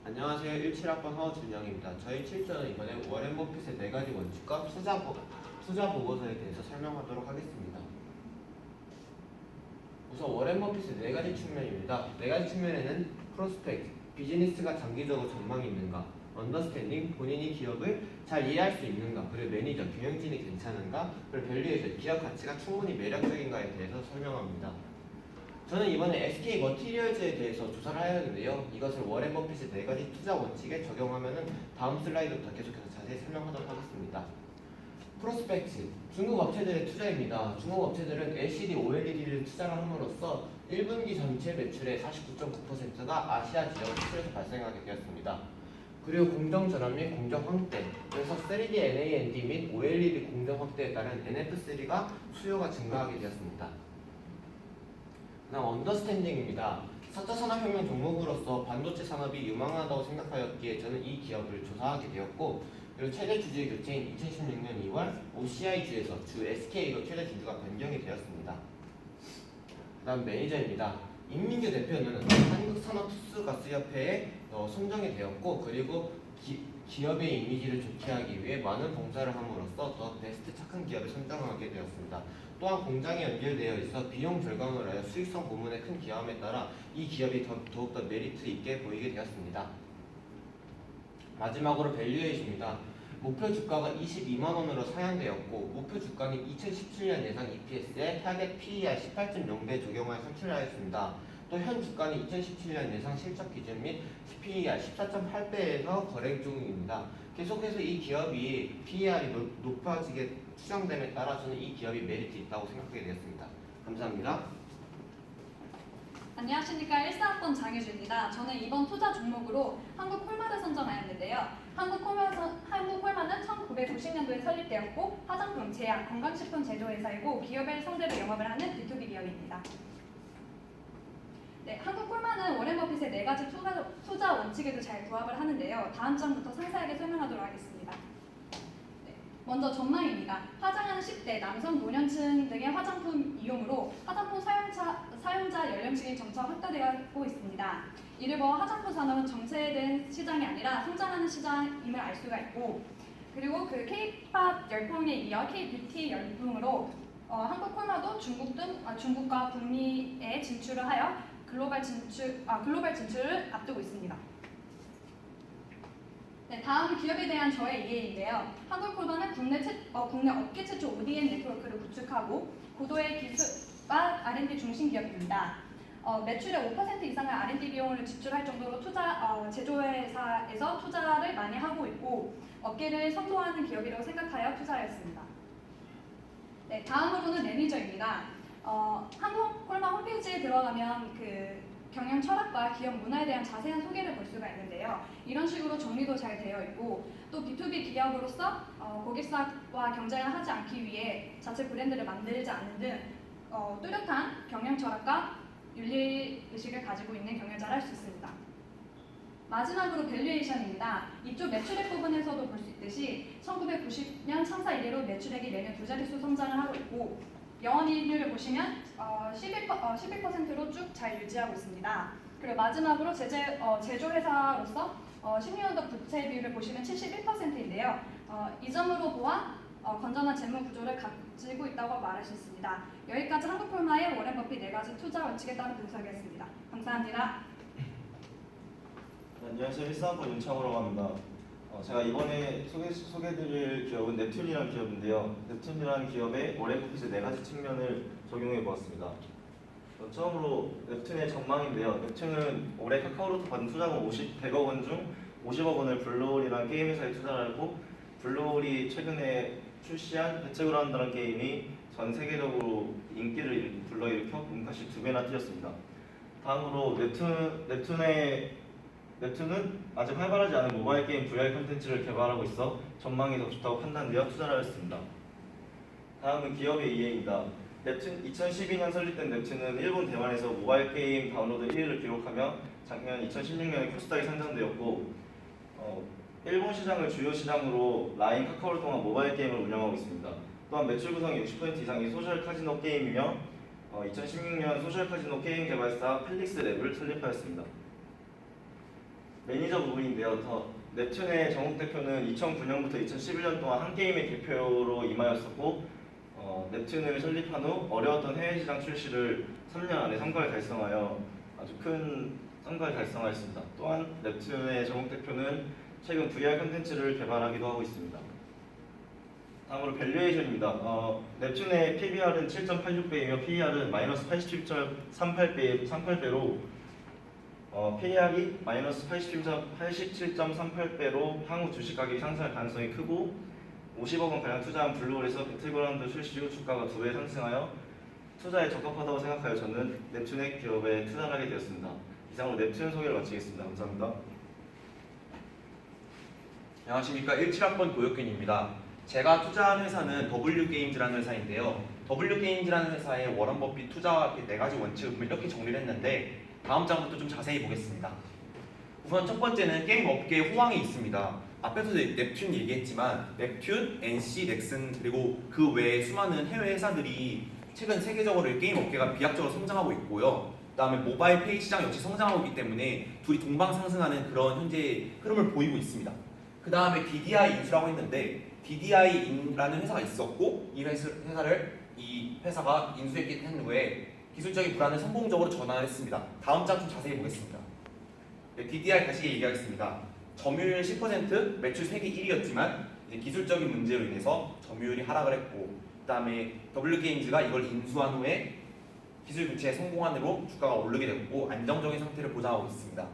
안녕하세요. 17학번 허준영입니다. 저희 7조는 이번에 워렌 버핏의 4가지 원칙과 투자 보고서에 대해서 설명하도록 하겠습니다. 우선 워렌 버핏의 4가지 측면입니다. 4가지 측면에는 프로스펙트, 비즈니스가 장기적으로 전망이 있는가, 언더스탠딩, 본인이 기업을 잘 이해할 수 있는가, 그리고 매니저, 경영진이 괜찮은가, 그리고 밸류에이션, 기업 가치가 충분히 매력적인가에 대해서 설명합니다. 저는 이번에 SK 머티리얼즈에 대해서 조사를 하였는데요. 이것을 워렌 버핏의 4가지 투자 원칙에 적용하면 다음 슬라이드부터 계속해서 자세히 설명하도록 하겠습니다. 프로스펙트, 중국 업체들의 투자입니다. 중국 업체들은 LCD, OLED를 투자를 함으로써 1분기 전체 매출의 49.9%가 아시아 지역 수출에서 발생하게 되었습니다. 그리고 공정 전환 및 공정 확대, 그래서 3D NAND 및 OLED 공정 확대에 따른 NF3가 수요가 증가하게 되었습니다. 그다음 언더스탠딩입니다. 4차 산업혁명 종목으로서 반도체 산업이 유망하다고 생각하였기에 저는 이 기업을 조사하게 되었고, 그리고 최대 주주의 교체인 2016년 2월 OCI주에서 주 SK로 최대 주주가 변경이 되었습니다. 그다음 매니저입니다. 임민규 대표는 한국산업특수가스협회에 선정이 되었고, 그리고 기업의 이미지를 좋게 하기 위해 많은 봉사를 함으로써 더 베스트 착한 기업을 선정하게 되었습니다. 또한 공장에 연결되어 있어 비용 절감을 하여 수익성 부문에 큰 기여함에 따라 이 기업이 더욱더 메리트 있게 보이게 되었습니다. 마지막으로 밸류에이션입니다. 목표 주가가 22만원으로 상향되었고, 목표 주가는 2017년 예상 EPS에 타겟 PER 18.0배 적용하여 산출을 하였습니다. 또 현 주가는 2017년 예상 실적 기준 및 PER 14.8배에서 거래 중입니다. 계속해서 이 기업이 PER이 높아지게 추정됨에 따라 저는 이 기업이 메리트 있다고 생각하게 되었습니다. 감사합니다. 안녕하십니까. 14학번 장유주입니다. 저는 이번 투자 종목으로 한국콜마를 선정하였는데요. 한국콜마는 1990년도에 설립되었고, 화장품, 제약, 건강식품 제조회사이고 기업을 상대로 영업을 하는 B2B 기업입니다. 네, 한국콜마는 워렌 버핏의 4가지 투자 원칙에도 잘 부합을 하는데요. 다음 장부터 상세하게 설명하도록 하겠습니다. 먼저 전망입니다. 화장하는 10대, 남성, 노년층 등의 화장품 이용으로 화장품 사용자 연령층이 점차 확대되고 있습니다. 이르고 화장품 산업은 정체된 시장이 아니라 성장하는 시장임을 알 수가 있고, 그리고 그 K-팝 열풍에 이어 K-뷰티 열풍으로 한국콜마도 중국과 북미에 진출을 하여 글로벌 진출을 앞두고 있습니다. 네, 다음 기업에 대한 저의 이해인데요. 한국콜마는 국내 업계 최초 ODM 네트워크를 구축하고 고도의 기술과 R&D 중심 기업입니다. 매출의 5% 이상의 R&D 비용을 지출할 정도로 제조회사에서 투자를 많이 하고 있고, 업계를 선도하는 기업이라고 생각하여 투자하였습니다. 네, 다음으로는 매니저입니다. 한국콜마 홈페이지에 들어가면 그 경영 철학과 기업 문화에 대한 자세한 소개를 볼 수가 있는데요. 이런 식으로 정리도 잘 되어 있고, 또 B2B 기업으로서 고객사와 경쟁을 하지 않기 위해 자체 브랜드를 만들지 않는 등 뚜렷한 경영 철학과 윤리 의식을 가지고 있는 경영자를 할 수 있습니다. 마지막으로 밸류에이션입니다. 이쪽 매출액 부분에서도 볼 수 있듯이 1990년 창사 이래로 매출액이 매년 2자릿수 성장을 하고 있고, 영업이익률을 보시면 11%로 쭉 잘 유지하고 있습니다. 그리고 마지막으로 제조회사로서 16년도 부채 비율을 보시면 71%인데요. 이 점으로 보아 건전한 재무 구조를 가지고 있다고 말할 수 있습니다. 여기까지 한국콜마의 워렌 버핏 4가지 투자 원칙에 따른 분석이었습니다. 감사합니다. 네, 안녕하세요. 14학번 윤창호라고 합니다. 제가 이번에 소개해드릴 기업은 넵튠이라는 기업인데요. 넵튠이라는 기업의 워렌 버핏의 4가지 측면을 적용해 보았습니다. 처음으로 넵튠의 전망인데요. 넵튠은 올해 카카오로트 받은 투자금 100억 원 중 50억 원을 블루홀이라는 게임 회사에 투자를 하고, 블루홀이 최근에 출시한 배틀그라운드라는 게임이 전 세계적으로 인기를 불러일으켜 몸값이 2배나 뛰었습니다. 다음으로 넵튠은 아직 활발하지 않은 모바일 게임 VR 콘텐츠를 개발하고 있어 전망이 더 좋다고 판단되어 투자를 하였습니다. 다음은 기업의 이해입니다. 2012년 설립된 넵튠은 일본 대만에서 모바일 게임 다운로드 1위를 기록하며 작년 2016년에 코스닥에 상장되었고, 일본 시장을 주요 시장으로 라인, 카카오를 통한 모바일 게임을 운영하고 있습니다. 또한 매출 구성이 60% 이상이 소셜 카지노 게임이며 2016년 소셜 카지노 게임 개발사 펠릭스 랩을 설립하였습니다. 매니저 부분인데요. 넵튠의 정욱 대표는 2009년부터 2011년 동안 한 게임의 대표로 임하였었고 넵튠을 설립한 후 어려웠던 해외 시장 출시를 3년 안에 성과를 달성하여 아주 큰 성과를 달성하였습니다. 또한 넵튠의 정욱 대표는 최근 VR 콘텐츠를 개발하기도 하고 있습니다. 다음으로 밸류에이션입니다. 넵튠의 PBR은 7.86배이며 PER은 마이너스 87.38배로 PER이 마이너스 87.38배로 향후 주식 가격이 상승할 가능성이 크고 50억 원 가량 투자한 블루홀에서 배틀그라운드 출시 후 주가가 2배 상승하여 투자에 적합하다고 생각하여 저는 넵튠의 기업에 투자를 하게 되었습니다. 이상으로 넵튠 소개를 마치겠습니다. 감사합니다. 안녕하십니까. 17학번 고혁균입니다. 제가 투자한 회사는 W게임즈라는 회사인데요. W게임즈라는 회사의 워런 버핏 투자 4가지 원칙을 이렇게 정리를 했는데 다음 장부터 좀 자세히 보겠습니다. 우선 첫 번째는 게임 업계에 호황이 있습니다. 앞에서 넵튠 얘기했지만 넵튠, NC, 넥슨 그리고 그 외에 수많은 해외 회사들이 최근 세계적으로 게임 업계가 비약적으로 성장하고 있고요. 그다음에 모바일 페이 시장 역시 성장하고 있기 때문에 둘이 동방상승하는 그런 현재 흐름을 보이고 있습니다. 그 다음에 DDI 인수라고 했는데 DDI라는 회사가 있었고 이 회사가 인수했기 후에 기술적인 불안을 성공적으로 전환했습니다. 다음 장 좀 자세히 보겠습니다. DDI 다시 얘기하겠습니다. 점유율 10%, 매출 세계 1위였지만 기술적인 문제로 인해서 점유율이 하락을 했고 그 다음에 W게임즈가 이걸 인수한 후에 기술 교체에 성공한 후로 주가가 오르게 됐고 안정적인 상태를 보장하고 있습니다.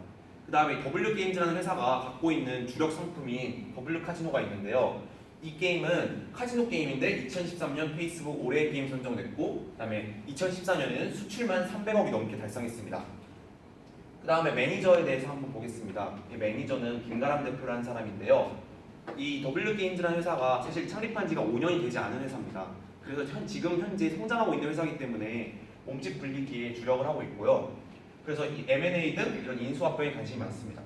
그 다음에 W게임즈라는 회사가 갖고 있는 주력 상품인 W카지노가 있는데요. 이 게임은 카지노 게임인데 2013년 페이스북 올해의 게임 선정됐고 그 다음에 2014년에는 수출만 300억이 넘게 달성했습니다. 그 다음에 매니저에 대해서 한번 보겠습니다. 이 매니저는 김가람 대표라는 사람인데요. 이 W게임즈라는 회사가 사실 창립한 지가 5년이 되지 않은 회사입니다. 그래서 지금 현재 성장하고 있는 회사이기 때문에 몸집 불리기에 주력을 하고 있고요. 그래서 이 M&A 등 이런 인수합병에 관심이 많습니다.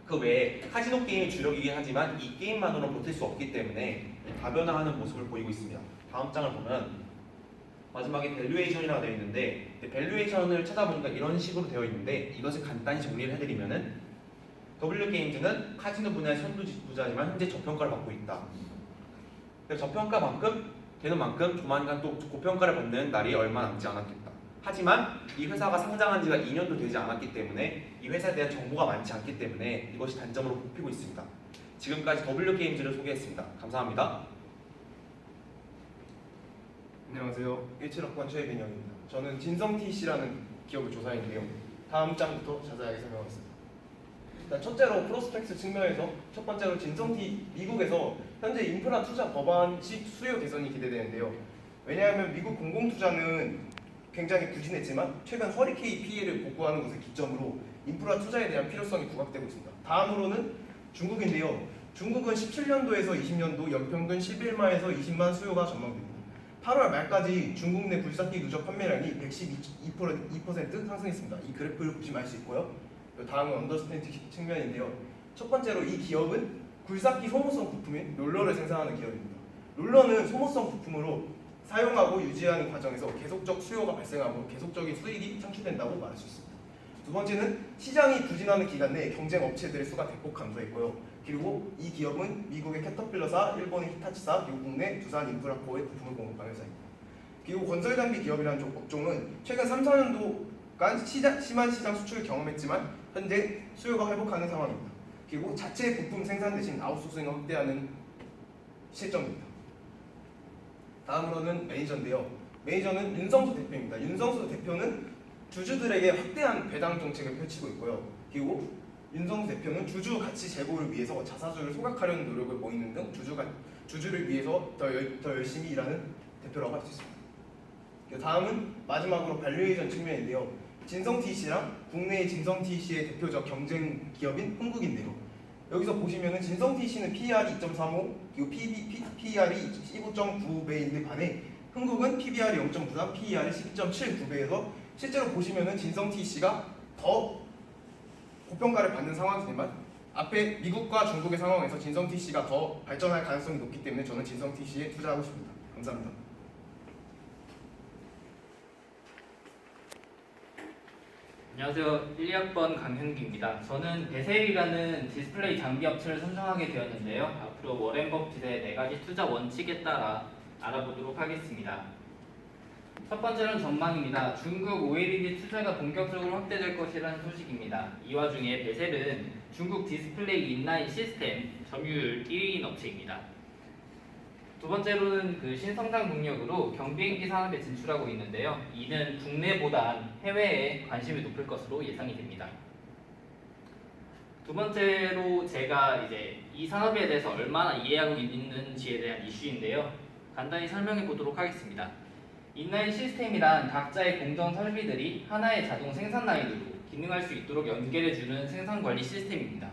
그 외에 카지노 게임이 주력이긴 하지만 이 게임만으로는 버틸 수 없기 때문에 다변화하는 모습을 보이고 있습니다. 다음 장을 보면 마지막에 밸류에이션이라고 되어 있는데 밸류에이션을 찾아보니까 이런 식으로 되어 있는데 이것을 간단히 정리를 해드리면은 W게임즈는 카지노 분야의 선두주자지만 현재 저평가를 받고 있다. 저평가만큼 되는 만큼 조만간 또 고평가를 받는 날이 얼마 남지 않았겠다. 하지만 이 회사가 상장한 지가 2년도 되지 않았기 때문에 이 회사에 대한 정보가 많지 않기 때문에 이것이 단점으로 꼽히고 있습니다. 지금까지 W게임즈를 소개했습니다. 감사합니다. 안녕하세요. 17학번 최빈영입니다. 저는 진성TC라는 기업을 조사했는데요. 다음 장부터 자세하게 설명하겠습니다. 일단 첫째로 프로스펙트 측면에서 첫 번째로 미국에서 현재 인프라 투자 법안식 수요 개선이 기대되는데요. 왜냐하면 미국 공공투자는 굉장히 부진했지만 최근 허리케인 피해를 복구하는 것을 기점으로 인프라 투자에 대한 필요성이 부각되고 있습니다. 다음으로는 중국인데요. 중국은 17년도에서 20년도 연평균 11만에서 20만 수요가 전망됩니다. 8월 말까지 중국 내 굴삭기 누적 판매량이 112% 상승했습니다. 이 그래프를 보시면 알 수 있고요. 다음은 언더스탠드 측면인데요. 첫 번째로 이 기업은 굴삭기 소모성 부품인 롤러를 생산하는 기업입니다. 롤러는 소모성 부품으로 사용하고 유지하는 과정에서 계속적 수요가 발생하고 계속적인 수익이 창출된다고 말할 수 있습니다. 두 번째는 시장이 부진하는 기간 내에 경쟁 업체들의 수가 대폭 감소했고요. 그리고 이 기업은 미국의 캐터필러사, 일본의 히타치사, 그리고 국내 두산 인프라코어에 부품을 공급하는 회사입니다. 그리고 건설장비 기업이라는 업종은 최근 3, 4년도간 심한 시장 수출을 경험했지만 현재 수요가 회복하는 상황입니다. 그리고 자체 부품 생산 대신 아웃소싱을 확대하는 실정입니다. 다음으로는 매니저인데요. 매니저는 윤성수 대표입니다. 윤성수 대표는 주주들에게 확대한 배당 정책을 펼치고 있고요. 그리고 윤성수 대표는 주주 가치 제고를 위해서 자사주를 소각하려는 노력을 보이는 등 주주를 위해서 더 열심히 일하는 대표라고 할 수 있습니다. 다음은 마지막으로 밸류에이션 측면인데요. 진성TC랑 국내의 진성TC의 대표적 경쟁 기업인 흥국인데요. 여기서 보시면은 진성TC는 PER이 2.35, 그리고 PER이 15.9배인데 반해 흥국은 PBR이 0.93, PER이 12.79배에서 실제로 보시면은 진성TC가 더 고평가를 받는 상황이지만 앞에 미국과 중국의 상황에서 진성TC가 더 발전할 가능성이 높기 때문에 저는 진성TC에 투자하고 싶습니다. 감사합니다. 안녕하세요. 1, 2학번 강현기입니다. 저는 베셀이라는 디스플레이 장비 업체를 선정하게 되었는데요. 앞으로 워렌 버핏의 4가지 투자 원칙에 따라 알아보도록 하겠습니다. 첫 번째는 전망입니다. 중국 OLED 투자가 본격적으로 확대될 것이라는 소식입니다. 이 와중에 베셀은 중국 디스플레이 인라인 시스템 점유율 1위인 업체입니다. 두 번째로는 신성장 동력으로 경비행기 산업에 진출하고 있는데요. 이는 국내보다 해외에 관심이 높을 것으로 예상이 됩니다. 두 번째로 제가 이 산업에 대해서 얼마나 이해하고 있는지에 대한 이슈인데요. 간단히 설명해 보도록 하겠습니다. 인라인 시스템이란 각자의 공정 설비들이 하나의 자동 생산 라인으로 기능할 수 있도록 연결해주는 생산 관리 시스템입니다.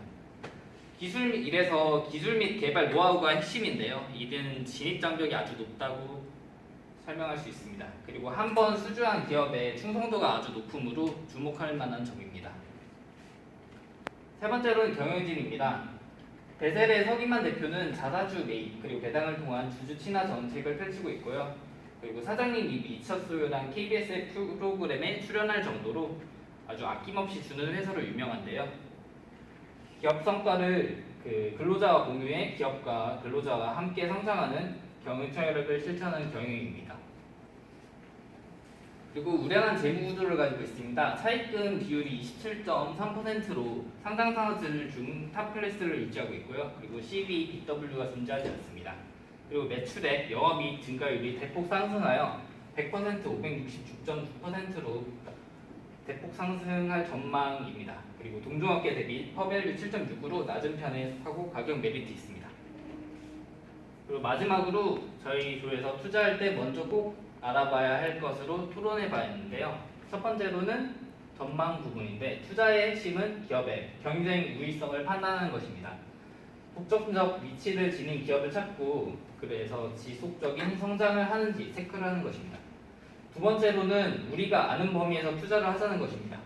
이래서 기술 및 개발 노하우가 핵심인데요. 이는 진입 장벽이 아주 높다고 설명할 수 있습니다. 그리고 한번 수주한 기업의 충성도가 아주 높으므로 주목할 만한 점입니다. 세 번째로는 경영진입니다. 베셀의 서기만 대표는 자사주 매입 그리고 배당을 통한 주주 친화 정책을 펼치고 있고요. 그리고 사장님 입이 이철수요란 KBS 프로그램에 출연할 정도로 아주 아낌없이 주는 회사로 유명한데요. 기업 성과를 근로자와 공유해 기업과 근로자와 함께 성장하는 경영 철학을 실천하는 경영입니다. 그리고 우량한 재무 구조를 가지고 있습니다. 차입금 비율이 27.3%로 상장 산업들 중 탑 클래스를 유지하고 있고요. 그리고 CB, BW가 존재하지 않습니다. 그리고 매출액, 영업이익 증가율이 대폭 상승하여 100%, 566.9%로 대폭 상승할 전망입니다. 그리고 동종업계 대비 퍼밸류 7.6으로 낮은 편에 속하고 가격 메리트 있습니다. 그리고 마지막으로 저희 조에서 투자할 때 먼저 꼭 알아봐야 할 것으로 토론해 봤는데요. 첫 번째로는 전망 부분인데 투자의 핵심은 기업의 경쟁 우위성을 판단하는 것입니다. 폭정적 위치를 지닌 기업을 찾고 그래서 지속적인 성장을 하는지 체크를 하는 것입니다. 두 번째로는 우리가 아는 범위에서 투자를 하자는 것입니다.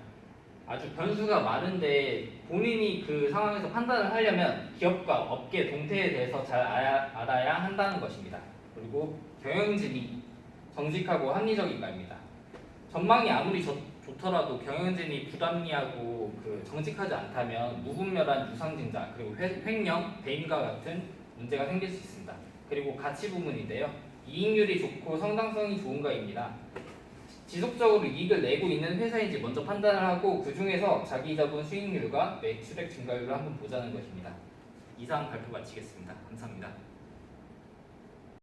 아주 변수가 많은데 본인이 그 상황에서 판단을 하려면 기업과 업계 동태에 대해서 잘 알아야 한다는 것입니다. 그리고 경영진이 정직하고 합리적인가입니다. 전망이 아무리 좋더라도 경영진이 불합리하고 정직하지 않다면 무분별한 유상증자 그리고 횡령, 배임과 같은 문제가 생길 수 있습니다. 그리고 가치 부분인데요. 이익률이 좋고 성장성이 좋은가입니다. 지속적으로 이익을 내고 있는 회사인지 먼저 판단을 하고 그 중에서 자기 자본 수익률과 매출액 증가율을 한번 보자는 것입니다. 이상 발표 마치겠습니다. 감사합니다.